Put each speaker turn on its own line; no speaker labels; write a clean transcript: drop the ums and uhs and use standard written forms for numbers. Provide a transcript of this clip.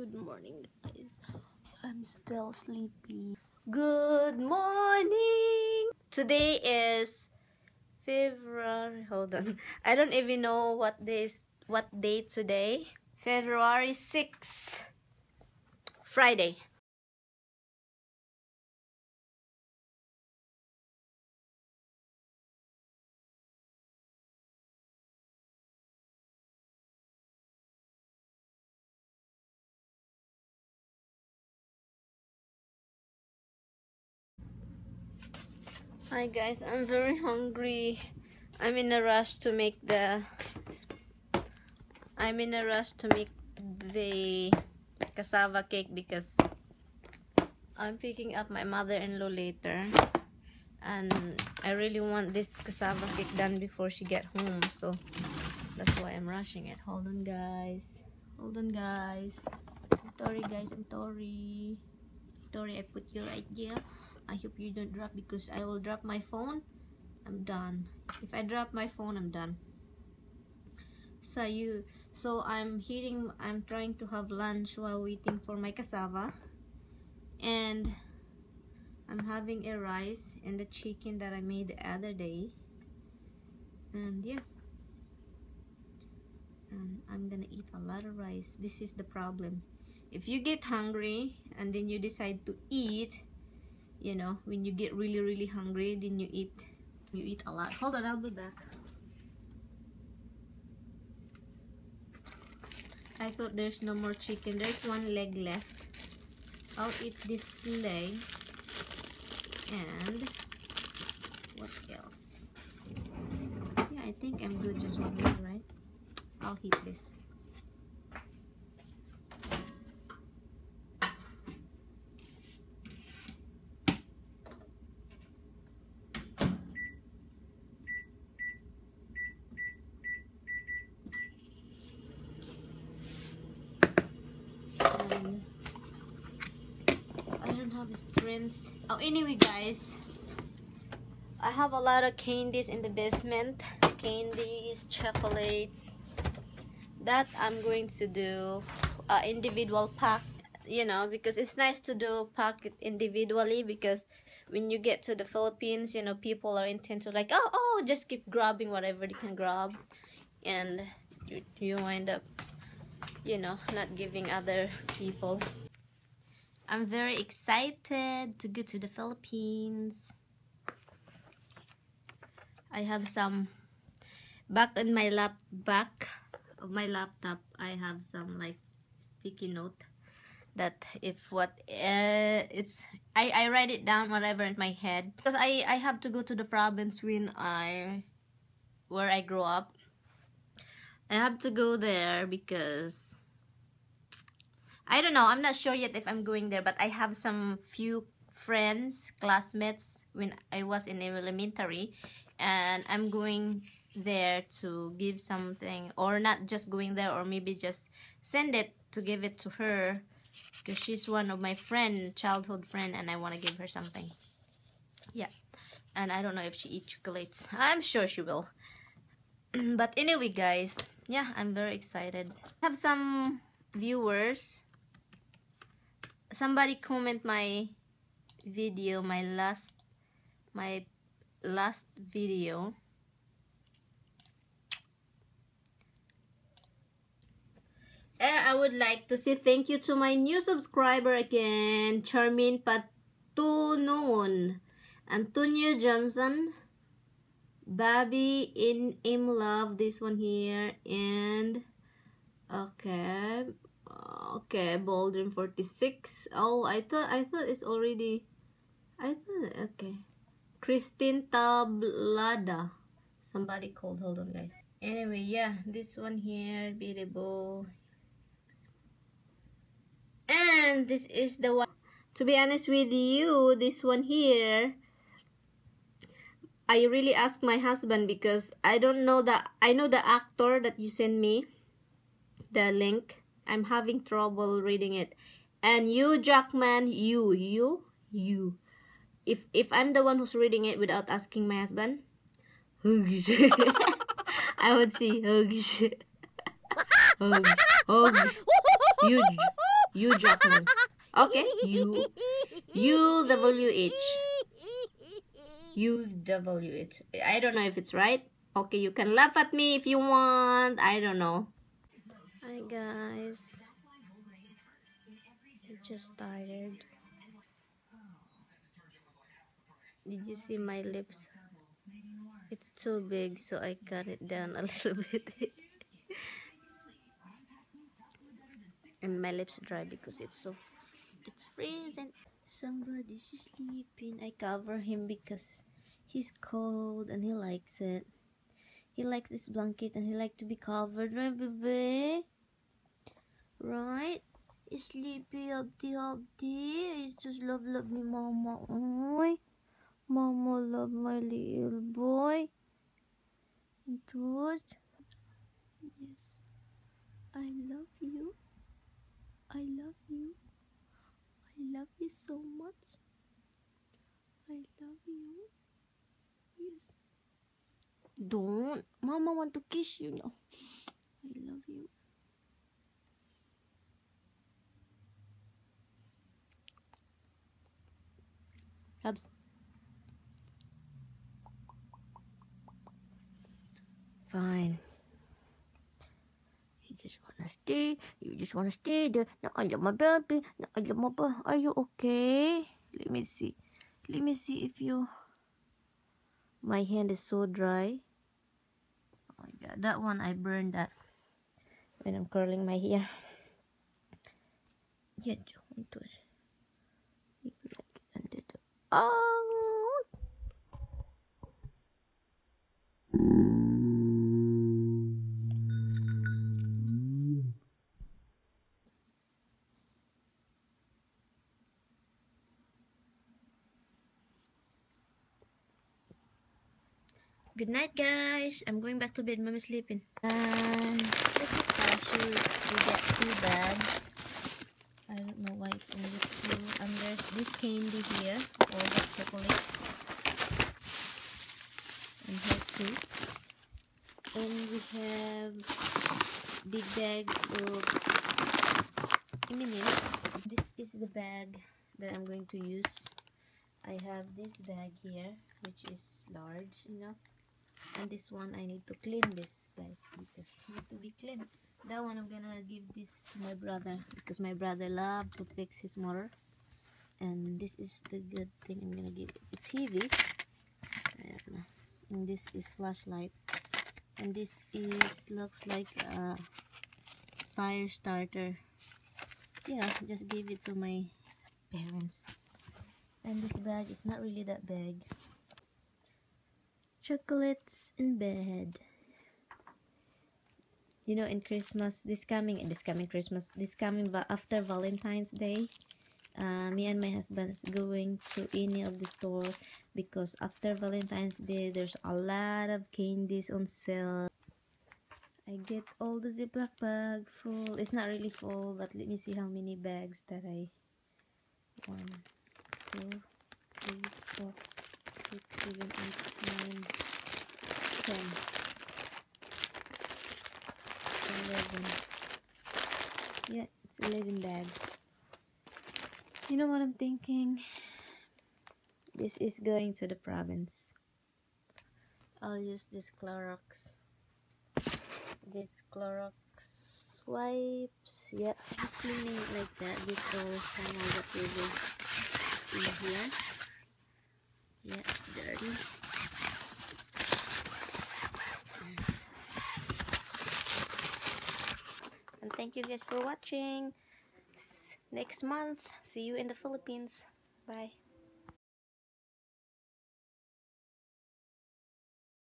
Good morning, guys. I'm still sleepy. Good morning. Today is February. Hold on. I don't even know what day today. February 6th. Friday. Hi guys, I'm very hungry. I'm in a rush to make the cassava cake because I'm picking up my mother-in-law later, and I really want this cassava cake done before she get home, so that's why I'm rushing it. Hold on guys. I'm sorry guys, I'm sorry. I put you right there. I hope you don't drop, because I will drop my phone. I'm done. If I drop my phone, I'm done. So I'm trying to have lunch while waiting for my cassava, and I'm having a rice and the chicken that I made the other day, and yeah, and I'm gonna eat a lot of rice. This is the problem. If you get hungry and then you decide to eat, you know, when you get really hungry, then you eat a lot. Hold on, I'll be back. I thought there's no more chicken. There's one leg left. I'll eat this leg. And what else? Yeah, I think I'm good. Just one leg, right? I'll heat this. And I don't have strength. Oh, anyway, guys, I have a lot of candies in the basement. Candies, chocolates. That I'm going to do individual pack, you know, because it's nice to do pack it individually, because when you get to the Philippines, you know, people are intent to like, oh, just keep grabbing whatever they can grab, and you wind up, you know, not giving other people. I'm very excited to go to the Philippines. I have some back of my laptop. I have some like sticky note that if what it's I write it down whatever in my head, because I have to go to the province where I grew up. I have to go there because I don't know, I'm not sure yet if I'm going there, but I have some few friends, classmates when I was in elementary, and I'm going there to give something, or not just going there, or maybe just send it to give it to her, because she's one of my childhood friend, and I want to give her something. Yeah, and I don't know if she eats chocolates. I'm sure she will. But anyway, guys, yeah, I'm very excited. I have some viewers. Somebody comment my video, my last video. And I would like to say thank you to my new subscriber again, Charmin Patunon, Antonio Johnson, Bobby in Love, this one here, and okay, Baldwin 46. Oh, I thought it's already. Okay. Christine Tablada. Somebody called. Hold on, guys. Anyway, yeah, this one here, beautiful. And this is the one. To be honest with you, this one here, I really asked my husband, because I don't know I know the actor that you sent me the link. I'm having trouble reading it. And you, Jackman, you. If I'm the one who's reading it without asking my husband, hugs. I would see hugs. Hugs. Huge. You, Jacqueline. Okay, UWH. UWH. I don't know if it's right. Okay, you can laugh at me if you want. I don't know. Hi guys. I'm just tired. Did you see my lips? It's too big, so I cut it down a little bit. And my lips dry because it's freezing. Somebody's sleeping. I cover him because he's cold and he likes it. He likes this blanket and he likes to be covered, right, baby? Right? Sleepy, Hubby, Hubby. He's just love me, Mama. Oy. Mama love my little boy. George. Yes. I love you. I love you. I love you so much. I love you. Yes. Don't. Mama want to kiss you now. I love you. Hubs. Fine. You just wanna stay. You just wanna stay there. Now I love my baby. Now I love my baby. Are you okay? Let me see. Let me see if you. My hand is so dry. Oh my god, that one I burned that when I'm curling my hair. Yeah, don't touch. Oh. Good night, guys. I'm going back to bed. Mommy's sleeping. This is cashew. We get 2 bags. I don't know why it's only 2. And there's this candy here, all the chocolates, and here too. And we have big bags of M&M's. This is the bag that I'm going to use. I have this bag here, which is large enough. And this one I need to clean this, guys, because it need to be clean. That one I'm gonna give this to my brother because my brother loves to fix his motor. And this is the good thing I'm gonna give it. It's heavy. And this is flashlight. And this is looks like a fire starter. Yeah, just give it to my parents. And this bag is not really that big. Chocolates in bed. You know, in Christmas, this coming after Valentine's Day, me and my husband is going to any of the store because after Valentine's Day, there's a lot of candies on sale. I get all the Ziploc bag full. It's not really full, but let me see how many bags that I. 1, 2, 3, 4, 6, 7, 8, 9, 10, 11. Yeah, it's 11 bags. You know what I'm thinking? This is going to the province. I'll use this Clorox. This Clorox wipes. Yeah, just cleaning it like that because I know that we will in here. Yeah, it's dirty. And thank you guys for watching. Next month, see you in the Philippines. Bye.